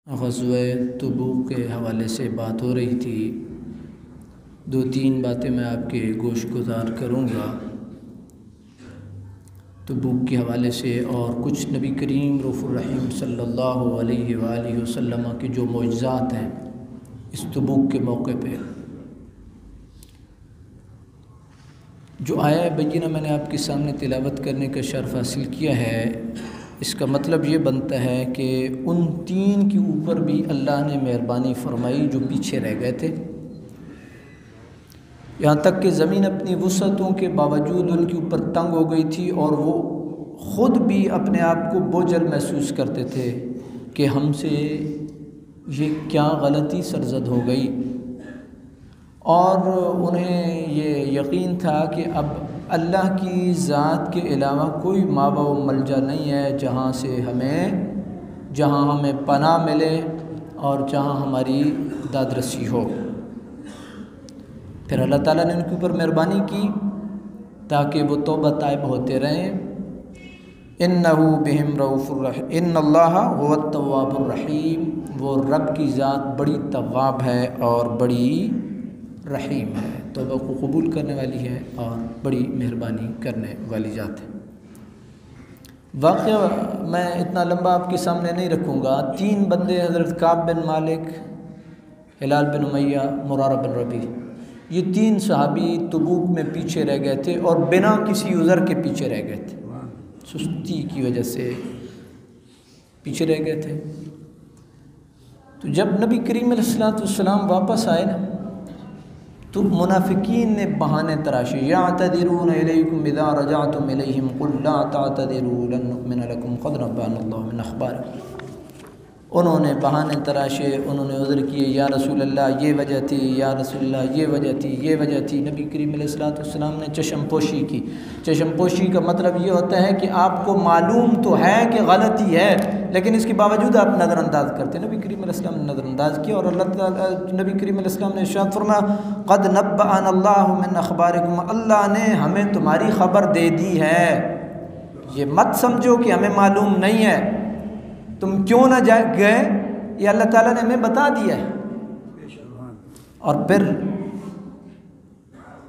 ग़ज़वे तबूक के हवाले से बात हो रही थी। दो तीन बातें मैं आपके गोश गुज़ार करूँगा तबूक के हवाले से, और कुछ नबी करीम रऊफ़ुर रहीम सल्लल्लाहु अलैहि वालैहि वसल्लम के जो मोअज़्ज़ात हैं इस तबूक के मौके पे। जो आया बय्यिना मैंने आपके सामने तिलावत करने का शर्फ़ हासिल किया है, इसका मतलब ये बनता है कि उन तीन के ऊपर भी अल्लाह ने मेहरबानी फरमाई जो पीछे रह गए थे। यहाँ तक कि ज़मीन अपनी वुसअतों के बावजूद उनके ऊपर तंग हो गई थी और वो ख़ुद भी अपने आप को बोझल महसूस करते थे कि हमसे ये क्या गलती सरज़द हो गई, और उन्हें ये यकीन था कि अब अल्लाह की ज़ात के अलावा कोई मावा व मलजा नहीं है जहाँ हमें पनाह मिले और जहाँ हमारी दादरसी हो। फिर अल्लाह ताला ने उनके ऊपर मेहरबानी की ताकि वो तौबा ताइब होते रहें। इन्नहु बिहिम रऊफ़ुर रहीम, इन्नल्लाहा हुवत तव्वाबुर रहीम, वो रब की ज़ात बड़ी तव्वाब है और बड़ी रहीम है, तौबा को कबूल करने वाली है और बड़ी मेहरबानी करने वाली ज़ात है। वाक़या मैं इतना लंबा आपके सामने नहीं रखूँगा। तीन बंदे हज़रत काब बिन मालिक, हिलाल बिन उमैया, मुरारा बिन रबी, ये तीन सहाबी तबूक में पीछे रह गए थे और बिना किसी उज़र के पीछे रह गए थे, सुस्ती की वजह से पीछे रह गए थे। तो जब नबी करीम अलैहिस्सलातु वस्सलाम वापस आए ना, तो मुनाफिकीन ने बहाने तराशे, यअतदिरून इलैकुम इज़ा रजअतुम इलैहिम कुल ला तअतदिरू लन नुअमिन लकुम क़द नब्बअनल्लाहु मिन अख़बारिकुम। उन्होंने बहाने तराशे, उन्होंने उज़्र किए, या रसूल अल्लाह ये वजह थी, या रसूल अल्लाह ये वजह थी, ये वजह थी। नबी करीम अलैहिस्सलातु वस्सलाम ने चशमपोशी की। चशमपोशी का मतलब ये होता है कि आपको मालूम तो है कि गलती है, लेकिन इसके बावजूद आप नज़रअंदाज करते हैं। नबी करीम अलैहिस्सलाम ने नज़रअंदाज किया और नबी करीम अलैहिस्सलाम ने इरशाद फरमाया, क़द नब्बअनल्लाहु मिन अख़बारिकुम, अल्लाह ने हमें तुम्हारी ख़बर दे दी है। ये मत समझो कि हमें मालूम नहीं है, तुम क्यों ना जा गए, ये अल्लाह ताला ने हमें बता दिया है। और फिर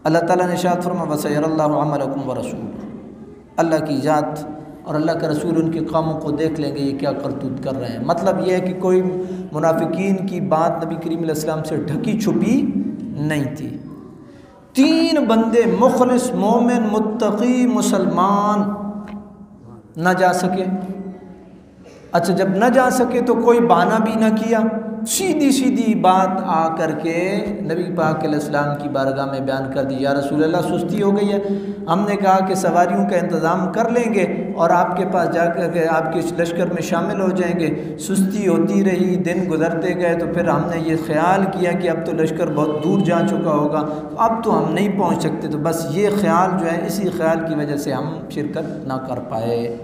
अल्लाह ताला ने इरशाद फरमाया, वसयरल्लाहु अमलकुम व रसूलुहु, अल्लाह की ज़ात और अल्लाह का रसूल उनके कामों को देख लेंगे ये क्या करतूत कर रहे हैं। मतलब ये है कि कोई मुनाफिकीन की बात नबी करीम अलैहिस्सलाम से ढकी छुपी नहीं थी। तीन बंदे मुखलिस मोमिन मुत्तकी मुसलमान न जा सके। अच्छा, जब न जा सके तो कोई बहाना भी न किया, सीधी सीधी बात आ करके नबी पाक अलैहिस्सलाम की बारगाह में बयान कर दी, या रसूल अल्लाह सुस्ती हो गई है, हमने कहा कि सवारियों का इंतज़ाम कर लेंगे और आपके पास जाकर के आपके लश्कर में शामिल हो जाएंगे। सुस्ती होती रही, दिन गुजरते गए, तो फिर हमने ये ख्याल किया कि अब तो लश्कर बहुत दूर जा चुका होगा, तो अब तो हम नहीं पहुँच सकते। तो बस ये ख्याल जो है, इसी ख्याल की वजह से हम शिरकत ना कर पाए।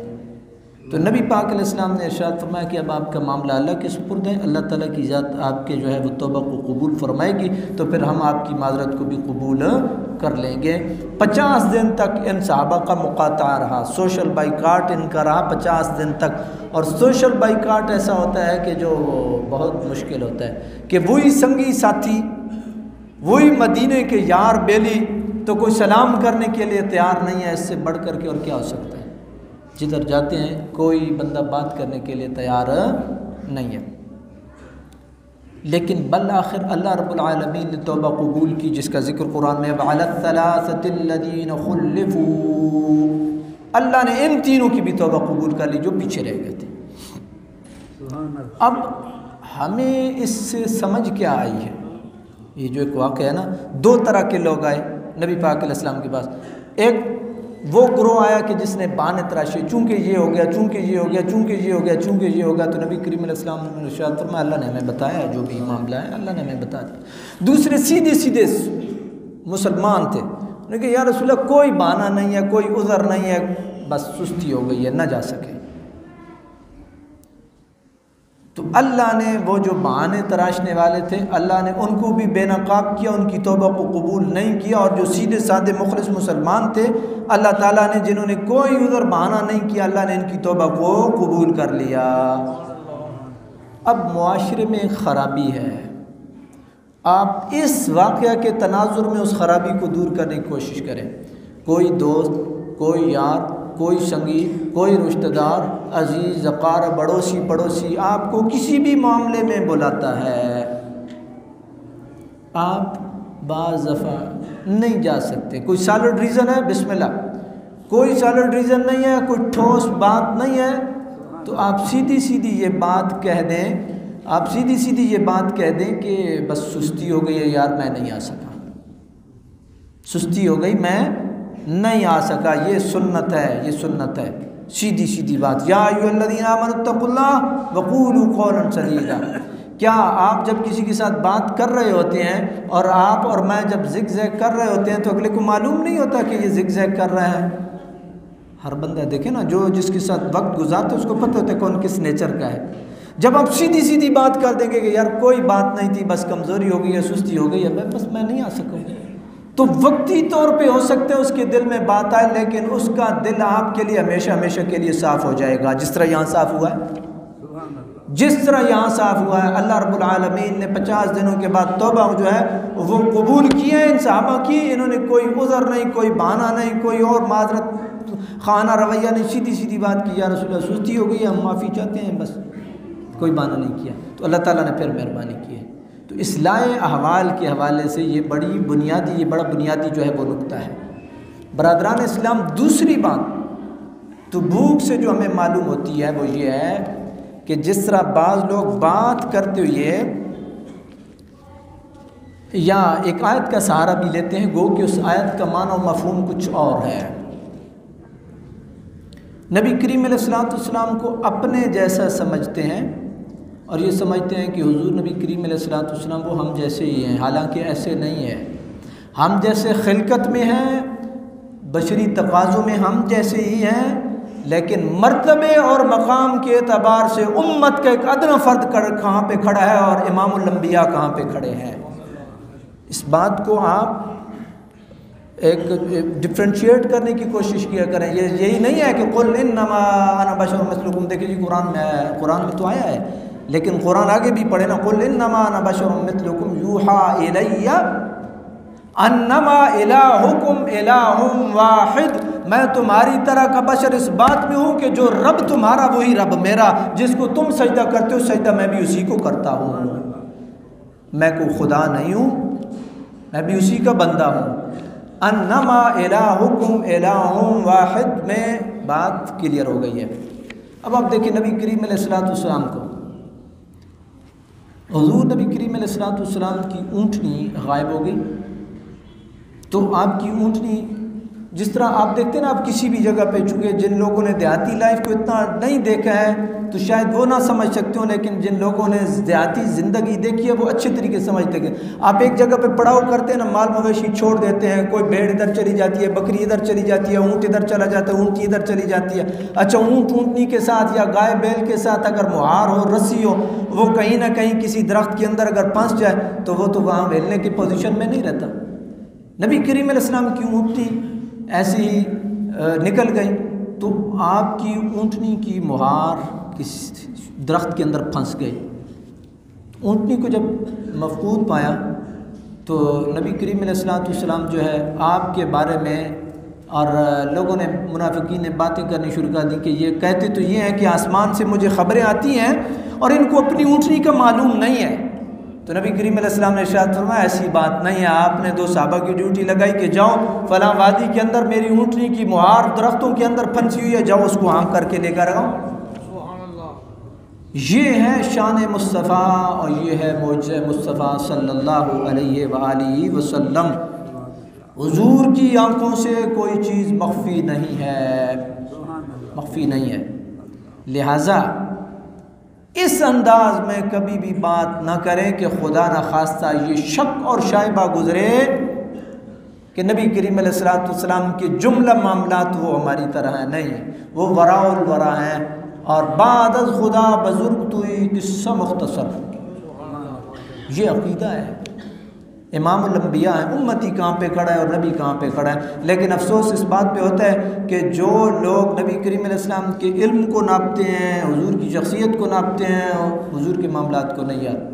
तो नबी पाक अलैहिस्सलाम ने इरशाद फरमाया कि अब आपका मामला अल्लाह के सुपुर्द है, अल्लाह ताला की ज़ात आपके जो है वो तौबा को कबूल फरमाएगी, तो फिर हम आपकी माज़रत को भी कबूल कर लेंगे। 50 दिन तक इन सहाबा का मुकाता रहा, सोशल बाइकाट इनका रहा 50 दिन तक। और सोशल बाइकाट ऐसा होता है कि जो बहुत मुश्किल होता है कि वही संगी साथी, वही मदीने के यार बेली, तो कोई सलाम करने के लिए तैयार नहीं है। इससे बढ़ कर के और क्या हो सकता है। जिधर जाते हैं कोई बंदा बात करने के लिए तैयार नहीं है। लेकिन बल आखिर अल्लाह रब्बुल आलमीन ने तौबा कबूल की, जिसका जिक्र कुरान में वअलस्सलासतिल्लज़ीना खुल्लिफू, अल्लाह ने इन तीनों की भी तौबा कबूल कर ली जो पीछे रह गए थे। अब हमें इससे समझ क्या आई है, ये जो एक वाक़या है ना, दो तरह के लोग आए नबी पाक अलैहिस्सलाम के पास। एक वो ग्रोह आया कि जिसने बहाने तराशे, चूँकि ये हो गया, चूँकि ये हो गया, चूँकि ये हो गया, चूँकि ये हो गया। तो नबी करीम अलैहिस्सलाम ने इरशाद फरमाया, अल्लाह ने हमें बताया, जो भी मामला है अल्लाह ने हमें बता दिया। दूसरे सीधे सीधे मुसलमान थे, उन्होंने कहा या रसूल अल्लाह कोई बहाना नहीं है, कोई उज़र नहीं है, बस सुस्ती हो गई है, न जा सके। तो अल्लाह ने वो जो बहाने तराशने वाले थे, अल्लाह ने उनको भी बेनकाब किया, उनकी तौबा को कबूल नहीं किया। और जो सीधे साधे मुखलिस मुसलमान थे, अल्लाह ताला ने जिन्होंने कोई उधर बहाना नहीं किया, अल्लाह ने इनकी तौबा को कबूल कर लिया। अब मुआशरे में ख़राबी है, आप इस वाक़या के तनाजुर में उस ख़राबी को दूर करने की कोशिश करें। कोई दोस्त, कोई यार, कोई संगी, कोई रिश्तेदार, अजीज़, अकार, पड़ोसी आपको किसी भी मामले में बुलाता है, आप बाज़ दफ़ा नहीं जा सकते। कोई सॉलिड रीज़न है, बिस्मिल्लाह। कोई सॉलिड रीज़न नहीं है, कोई ठोस बात नहीं है, तो आप सीधी सीधी ये बात कह दें, आप सीधी सीधी ये बात कह दें कि बस सुस्ती हो गई है यार, मैं नहीं आ सका, सुस्ती हो गई, मैं नहीं आ सका, ये सुन्नत है, ये सुन्नत है। सीधी सीधी बात, या अय्युहल्लज़ीना आमनुत्तक़ुल्लाह वक़ूलू क़ौलन सदीदा। क्या आप जब किसी के साथ बात कर रहे होते हैं और आप और मैं जब ज़िग-ज़ैग कर रहे होते हैं तो अगले को मालूम नहीं होता कि ये ज़िग-ज़ैग कर रहा है? हर बंदा देखे ना, जो जिसके साथ वक्त गुजारते उसको पता होता है कौन किस नेचर का है। जब आप सीधी सीधी बात कर देंगे कि यार कोई बात नहीं थी, बस कमज़ोरी हो गई है, सुस्ती हो गई है, बस मैं नहीं आ सकूँ, तो वक्ती तौर पे हो सकता है उसके दिल में बात आए, लेकिन उसका दिल आपके लिए हमेशा हमेशा के लिए साफ़ हो जाएगा, जिस तरह यहाँ साफ़ हुआ है, जिस तरह यहाँ साफ़ हुआ है। अल्लाह रब्बुल आलमीन ने 50 दिनों के बाद तौबा जो है वो कबूल की है इन सहाबा की। इन्होंने कोई उज़र नहीं, कोई बहाना नहीं, कोई और माजरत खाना रवैया नहीं, सीधी सीधी बात की, या रसूलल्लाह सुस्ती हो गई है, हम माफ़ी चाहते हैं, बस कोई बहाना नहीं किया। तो अल्लाह ताला ने फिर मेहरबानी की है। तो इस्लाह अहवाल के हवाले से ये बड़ा बुनियादी जो है वो नुक्ता है। बरादरान इस्लाम, दूसरी बात तो भूख से जो हमें मालूम होती है वो ये है कि जिस तरह बाज़ लोग बात करते हुए या एक आयत का सहारा भी लेते हैं, गो कि उस आयत का माना और मफ़हूम कुछ और है। नबी करीम अलैहिस्सलाम को अपने जैसा समझते हैं और ये समझते हैं कि हुजूर नबी करीम अलैहिस्सलाम वो हम जैसे ही हैं, हालांकि ऐसे नहीं है। हम जैसे खिलकत में हैं, बशरी तकाज़ों में हम जैसे ही हैं, लेकिन मर्तबे और मकाम के एतबार से उम्मत का एक अदना फ़र्द कहाँ पे खड़ा है और इमामुल अंबिया कहाँ पे खड़े हैं। इस बात को आप एक डिफ्रेंशिएट करने की कोशिश किया करें। ये यही नहीं है कि कुल इन्नमा अना बशरुम मिस्लुकुम, देखिए जी कुरान में तो आया है, लेकिन कुरान आगे भी पढ़े ना, कुल इन्नमा अना बशरुम मिस्लुकुम यूहा इलैया अन्नमा इलाहुकुम इलाहुम वाहिद। मैं तुम्हारी तरह का बशर इस बात में हूँ कि जो रब तुम्हारा वही रब मेरा, जिसको तुम सजदा करते हो सजदा मैं भी उसी को करता हूँ। मैं कोई खुदा नहीं हूँ, मैं भी उसी का बंदा हूँ। अन्नमा इलाहुकुम इलाहुम वाहिद में बात क्लियर हो गई है। अब आप देखिए नबी करीम अलैहिस्सलाम को, हुजूर नबी करीम अलैहिस्सलाम की ऊँटनी गायब हो गई, तो आपकी ऊँटनी जिस तरह आप देखते हैं ना, आप किसी भी जगह पे, चूँकि जिन लोगों ने देहाती लाइफ को इतना नहीं देखा है तो शायद वो ना समझ सकते हो, लेकिन जिन लोगों ने देहाती ज़िंदगी देखी है वो अच्छे तरीके से समझते हैं। आप एक जगह पे पड़ाव करते हैं ना, माल मवेशी छोड़ देते हैं, कोई भेड़ इधर चली जाती है, बकरी इधर चली जाती है, ऊँट इधर चला जाता है, ऊँटनी इधर चली जाती है। अच्छा, ऊँटनी के साथ या गाय बैल के साथ अगर मुहार हो, रस्सी हो, वो कहीं ना कहीं किसी दरख्त के अंदर अगर फंस जाए तो वो तो वहाँ हिलने की पोजीशन में नहीं रहता। नबी करीम अलैहिस्सलाम की ऊँटनी ऐसे ही निकल गई, तो आपकी ऊँटनी की मुहार किस दरख्त के अंदर फंस गई। ऊँटनी को जब मफकूद पाया तो नबी करीम अलैहिस्सलाम जो है आपके बारे में, और लोगों ने, मुनाफिकीन ने बातें करनी शुरू कर दी कि ये कहते तो ये हैं कि आसमान से मुझे ख़बरें आती हैं और इनको अपनी ऊँटनी का मालूम नहीं है। तो नबी करीम अलैहिस्सलाम ने इरशाद फरमाया ऐसी बात नहीं है। आपने 2 सहाबा की ड्यूटी लगाई कि जाओ फलां वादी के अंदर मेरी ऊँटनी की मुहार दरख्तों के अंदर फंसी हुई है, जाओ उसको हाँक करके लेकर आओ। ये है शान मुस्तफ़ा और ये है मौजज़े मुस्तफ़ा सल्लल्लाहु अलैहि वआलिहि वसल्लम। हुजूर की आंखों से कोई चीज़ मख्फी नहीं है, मख्फी नहीं है। लिहाजा इस अंदाज में कभी भी बात ना करें कि खुदा न खास्ता ये शक और शायबा गुजरे कि नबी करीम अलैहिस्सलाम के जुमला मामलात वो हमारी तरह है। नहीं, वो वराउल वरा हैं और बाद अज़ खुदा बुज़ुर्ग तुई किस्सा मुख्तसर, ये अक़ीदा है। इमामुल अंबिया है, उम्मती कहाँ पे खड़ा है और नबी कहाँ पे खड़ा है। लेकिन अफसोस इस बात पे होता है कि जो लोग नबी करीम अलैहि सलाम के इल्म को नापते हैं, हुजूर की शख्सियत को नापते हैं, और हुजूर के मामलात को नहीं याद।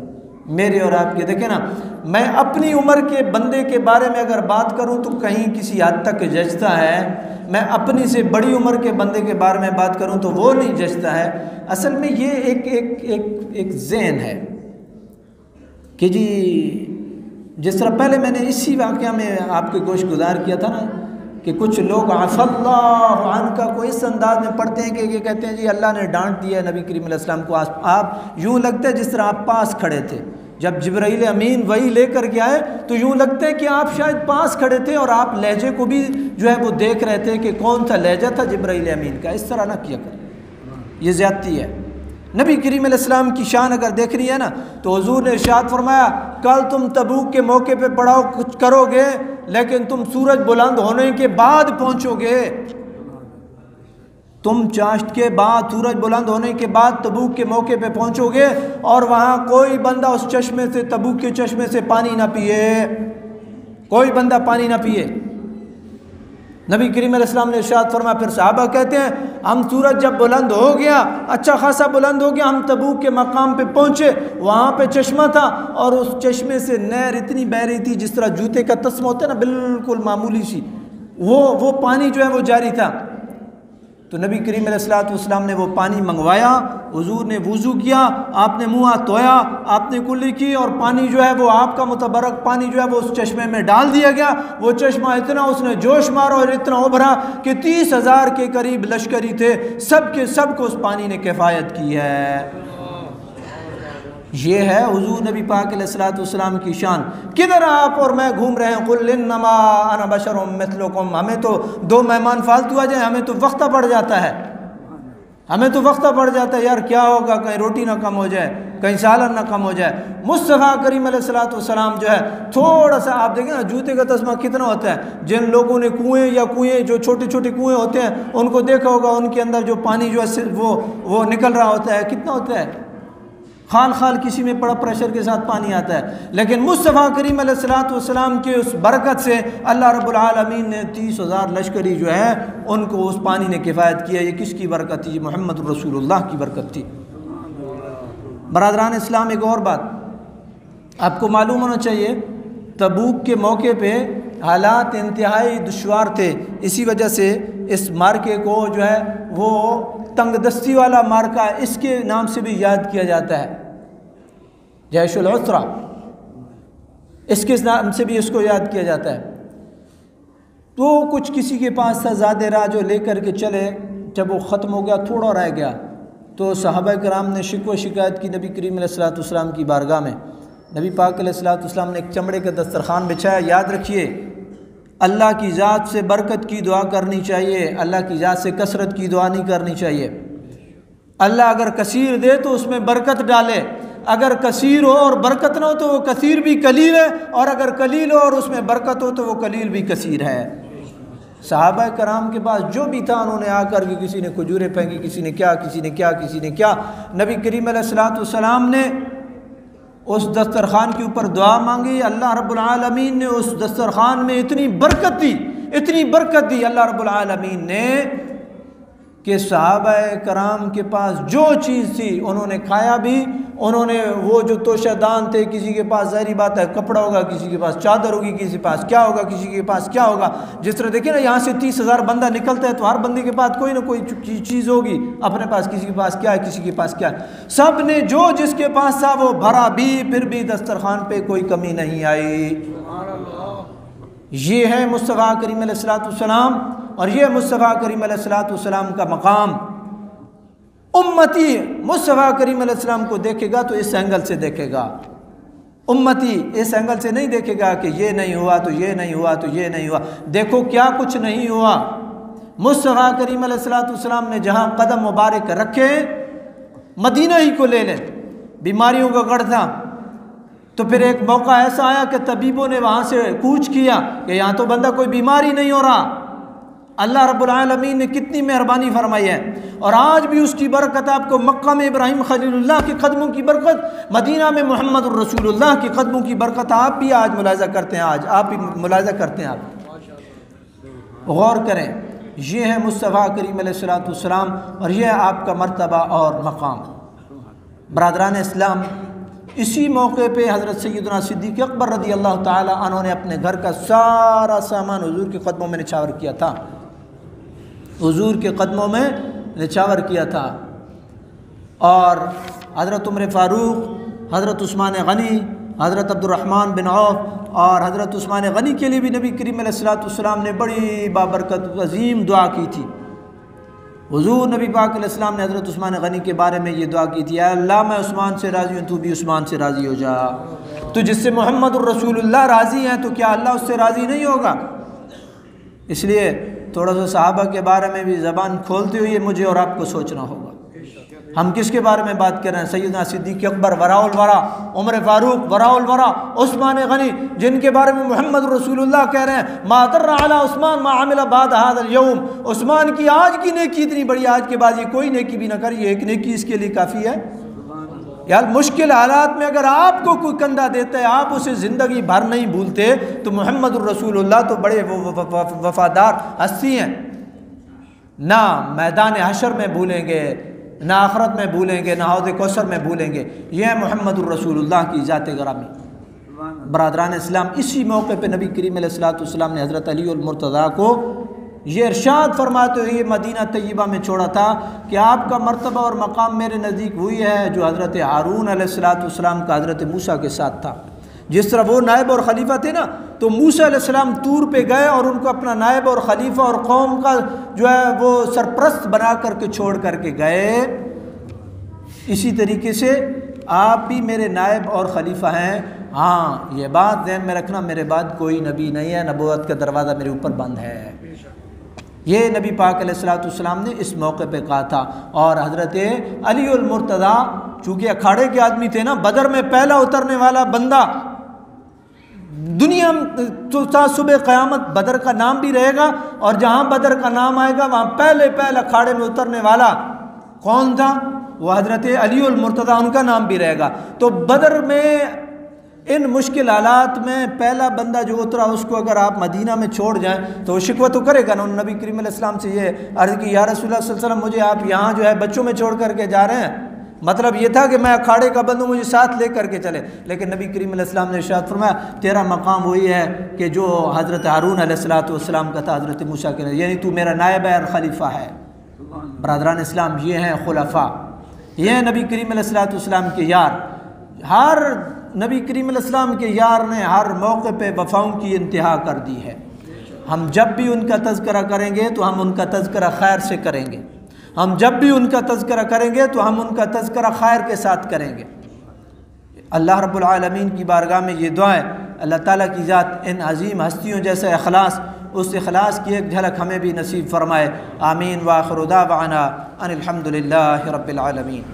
मेरे और आपके देखें ना, मैं अपनी उम्र के बंदे के बारे में अगर बात करूं तो कहीं किसी हद तक जचता है, मैं अपनी से बड़ी उम्र के बंदे के बारे में बात करूं तो वो नहीं जचता है। असल में ये एक ज़हन है कि जी जिस तरह पहले मैंने इसी वाक़या में आपके गोश गुजार किया था ना कि कुछ लोग अफ़ल्लाहु अन्का को इस अंदाज में पढ़ते हैं कि ये कहते हैं जी अल्लाह ने डांट दिया नबी करीम अलैहि सलाम को। आप यूँ लगता है जिस तरह आप पास खड़े थे जब जिब्राईल अमीन वही लेकर के आए, तो यूँ लगता है कि आप शायद पास खड़े थे और आप लहजे को भी जो है वो देख रहे थे कि कौन सा लहजा था जिब्राईल अमीन का। इस तरह ना किया कर, ये ज़्यादती है। नबी करीम अलैहिस्सलाम की शान अगर देख रही है ना तो हुजूर ने इरशाद फरमाया, कल तुम तबूक के मौके पे पड़ाव कुछ करोगे लेकिन तुम सूरज बुलंद होने के बाद पहुंचोगे। तुम चाश्त के बाद, सूरज बुलंद होने के बाद तबूक के मौके पे पहुंचोगे और वहाँ कोई बंदा उस चश्मे से, तबूक के चश्मे से पानी ना पिए, कोई बंदा पानी ना पिए। नबी करीम अलैहिस्सलाम ने इरशाद फरमाया, फिर सहाबा कहते हैं हम सूरज जब बुलंद हो गया, अच्छा खासा बुलंद हो गया, हम तबूक के मकाम पे पहुँचे, वहाँ पे चश्मा था और उस चश्मे से नहर इतनी बह रही थी जिस तरह जूते का तस्मा होता है ना, बिल्कुल मामूली सी, वो पानी जो है वो जारी था। तो नबी करीम अलैहिस्सलाम ने वो पानी मंगवाया, हुजूर ने वुज़ू किया, आपने मुँह हाथ धोया, आपने कुल्ली की और पानी जो है वो आपका मुतबरक पानी जो है वो उस चश्मे में डाल दिया गया। वो चश्मा इतना उसने जोश मारा और इतना उभरा कि 30,000 के करीब लश्करी थे, सब के सब को उस पानी ने किफ़ायत की है। ये है हुजूर नबी पाक अलैहिस्सलाम की शान। किधर आप और मैं घूम रहे हैं, कुल इन्नमा अना बशरुम मिथलुकुम। हमें तो 2 मेहमान फालतू आ जाए हमें तो वक्ता पड़ जाता है, हमें तो वक्ता पड़ जाता है, यार क्या होगा, कहीं रोटी ना कम हो जाए, कहीं सालन ना कम हो जाए। मुस्तफ़ा करीम अलैहिस्सलाम जो है थोड़ा सा, आप देखें ना जूते का तस्मा कितना होता है। जिन लोगों ने कुएँ जो छोटे छोटे कुएँ होते हैं उनको देखा होगा, उनके अंदर जो पानी जो है वो निकल रहा होता है, कितना होता है, खाल खाल किसी में बड़ा प्रेशर के साथ पानी आता है। लेकिन मुस्तफ़ा करीम अलैहिस्सलाम के उस बरकत से अल्लाह रब्बुल आलमीन ने 30,000 लश्करी जो है उनको उस पानी ने किफ़ायत किया। ये किसकी बरकत थी? मोहम्मद रसूलुल्लाह की बरकत थी। बरादरान इस्लाम, एक और बात आपको मालूम होना चाहिए, तबूक के मौके पे हालात इंतहाई दुश्वार थे, इसी वजह से इस मार्के को जो है वो तंगदस्ती वाला मार्का इसके नाम से भी याद किया जाता है, जैशुल उसरा, इसके नाम से भी इसको याद किया जाता है। तो कुछ किसी के पास था ज़्यादा राह जो लेकर के चले, जब वो ख़त्म हो गया, थोड़ा रह गया, तो सहाबा कराम ने शिकवा शिकायत की नबी करीम अलैहिस्सलाम की बारगाह में। नबी पाक अलैहिस्सलाम ने एक चमड़े का दस्तरखान बिछाया। याद रखिए, अल्लाह की ज़ात से बरकत की दुआ करनी चाहिए, अल्लाह की ज़ात से कसरत की दुआ नहीं करनी चाहिए। अल्लाह अगर कसीर दे तो उसमें बरकत डाले, अगर कसीर हो और बरकत ना हो तो वो कसीर भी कलील है, और अगर कलील हो और उसमें बरकत हो तो वो कलील भी कसीर है। सहाबा कराम के पास जो भी था उन्होंने आकर के, किसी ने खजूरें फेंकी, किसी ने क्या, किसी ने क्या, किसी ने क्या। नबी करीम अलैहिस्सलाम ने उस दस्तरखान के ऊपर दुआ मांगी, अल्लाह रब्बुल आलमीन ने उस दस्तरखान में इतनी बरकत दी, इतनी बरकत दी अल्लाह रब्बुल आलमीन ने कि सहाबा कराम के पास जो चीज़ थी उन्होंने खाया भी। उन्होंने वो जो तोशादान थे, किसी के पास ज़ाहिर बात है कपड़ा होगा, किसी के पास चादर होगी, किसी के पास क्या होगा, किसी के पास क्या होगा। जिस तरह देखिए ना, यहाँ से 30,000 बंदा निकलता है तो हर बंदे के पास कोई ना कोई चीज़ होगी अपने पास, किसी के पास क्या है, किसी के पास क्या है। सब ने जो जिसके पास था वो भरा भी, फिर भी दस्तरखान पे कोई कमी नहीं आई। ये है मुस्तफ़ा करीम अलैहिस्सलाम, और ये मुस्तफ़ा करीम अलैहिस्सलाम का मकाम। उम्मती मुस्तफ़ा करीम अलैहिस्सलाम को देखेगा तो इस एंगल से देखेगा, उम्मती इस एंगल से नहीं देखेगा कि ये नहीं हुआ तो ये नहीं हुआ तो ये नहीं हुआ। देखो क्या कुछ नहीं हुआ। मुस्तफ़ा करीम अलैहिस्सलाम ने जहाँ कदम मुबारक रखे, मदीना ही को ले लें, बीमारियों का गढ़ था। तो फिर एक मौका ऐसा आया कि तबीबों ने वहाँ से कूच किया कि यहाँ तो बंदा कोई बीमार ही नहीं हो रहा, अल्लाह रब्बुल आलमीन ने कितनी मेहरबानी फरमाई है। और आज भी उसकी बरकत आपको मक्का में इब्राहिम खलीलुल्लाह के कदमों की बरकत, मदीना में मोहम्मद रसूलुल्लाह के कदमों की बरकत आप भी आज मुलाज़ा करते हैं, आज आप भी मुलाज़ा करते हैं। आप गौर करें, ये है मुस्तफ़ा करीम अलैहिस्सलाम और यह है आपका मर्तबा और मकाम। बरादरान इस्लाम, इसी मौके पे हज़रत सैयदना सिद्दीक़ अकबर रज़ी अल्लाह ताला अन्हु ने अपने घर का सारा सामान हुज़ूर के कदमों में निछावर किया था, हुज़ूर के कदमों में निछावर किया था। और हज़रत उमर फ़ारूक, हज़रत उस्मान गनी, हज़रत अब्दुर्रहमान बिन औफ और हज़रत उस्मान गनी के लिए भी नबी करीम अलैहिस्सलाम ने बड़ी बाबरकत अज़ीम दुआ की थी। हुज़ूर नबी पाक अलैहिस्सलाम ने हज़रत उस्मान गनी के बारे में ये दुआ की थी, अल्लाह मैं उस्मान से राज़ी हूँ, तू भी उस्मान से राज़ी हो जा। तो जिससे मोहम्मद रसूलुल्लाह राज़ी हैं तो क्या अल्लाह उससे राज़ी नहीं होगा? इसलिए थोड़ा सा सहाबा के बारे में भी ज़बान खोलते हुए मुझे और आपको सोचना होगा। हम किसके बारे में बात कर रहे हैं? सैयदना सिद्दीक़ अकबर वराउल वरा, उमर फ़ारूक वराउल वरा, उस्मान गनी, जिनके बारे में मोहम्मद रसूलुल्लाह कह रहे हैं मा दर्रा अला उस्मान मा अमिला बाद हाज़ल यौम। उस्मान की आज की नेकी इतनी बड़ी, आज के बाद ये कोई नेकी भी ना करिए, एक नेकी इसके लिए काफ़ी है। यार मुश्किल हालात में अगर आपको कोई कंधा देता है, आप उसे ज़िंदगी भर नहीं भूलते, तो मोहम्मद रसूलुल्लाह तो बड़े वफ़ादार हस्ती हैं। ना मैदान हशर में भूलेंगे, ना आखरत में भूलेंगे, ना हौज़ कौसर में भूलेंगे। यह है मोहम्मद रसूलुल्लाह की ज़ात ग्रामी। बरादरान इस्लाम, इसी मौके पे नबी करीम अलैहिस्सलाम ने हज़रत अली अल मुर्तज़ा को ये इरशाद फरमाते हुए मदीना तय्यबा में छोड़ा था कि आपका मर्तबा और मकाम मेरे नज़दीक हुई है जो हज़रत हारून अलैहिस्सलाम का हज़रत मूसा के साथ था। जिस तरह वो नायब और ख़लीफ़ा थे ना, तो मूसा अलैहिस्सलाम तूर पे गए और उनको अपना नायब और ख़लीफ़ा और कौम का जो है वो सरप्रस्त बना करके छोड़ करके गए, इसी तरीके से आप भी मेरे नायब और ख़लीफ़ा हैं। हाँ, ये बात ध्यान में रखना, मेरे बाद कोई नबी नहीं है, नबूवत का दरवाज़ा मेरे ऊपर बंद है। ये नबी पाक अलैहिस्सलाम ने इस मौके पे कहा था। और हज़रत अली उल मुर्तज़ा चूँकि अखाड़े के आदमी थे ना, बदर में पहला उतरने वाला बंदा, दुनिया तो सुबह क़यामत बदर का नाम भी रहेगा और जहाँ बदर का नाम आएगा वहाँ पहले अखाड़े में उतरने वाला कौन था? वो हज़रत अली उल मुर्तज़ा, उनका नाम भी रहेगा। तो बदर में इन मुश्किल हालात में पहला बंदा जो उतरा, उसको अगर आप मदीना में छोड़ जाएं तो वो शिकवा तो करेगा ना। नबी करीम अलैहिस्सलाम से ये अर्ज़ की, या रसूलुल्लाह सल्लल्लाहु अलैहि वसल्लम, मुझे आप यहाँ जो है बच्चों में छोड़ करके जा रहे हैं। मतलब ये था कि मैं अखाड़े का बंदू, मुझे साथ ले करके चले। लेकिन नबी करीम अलैहिस्सलाम ने इरशाद फरमाया, तेरा मकाम वही है कि जो हज़रत हारून अलैहिस्सलाम का था हज़रत मूसा के, यानी तू मेरा नायब है और ख़लीफ़ा है। बरादरान इस्लाम, ये हैं खुलफ़ा, ये हैं नबी करीम अलैहिस्सलाम के यार। हर नबी करीम अलैहिस्सलाम के यार ने हर मौके पे वफ़ाओं की इंतहा कर दी है। हम जब भी उनका तज़किरा करेंगे तो हम उनका तज़किरा खैर से करेंगे, हम जब भी उनका तज़किरा करेंगे तो हम उनका तज़किरा खैर के साथ करेंगे। अल्लाह रब्बुल आलमीन की बारगाह में ये दुआएं, अल्लाह ताला की ज़ात इन अजीम हस्तियों जैसे इखलास, उस इखलास की एक झलक हमें भी नसीब फरमाए। आमीन व आखिरु दावाना अनिल हम्दुलिल्लाहि रब्बिल आलमीन।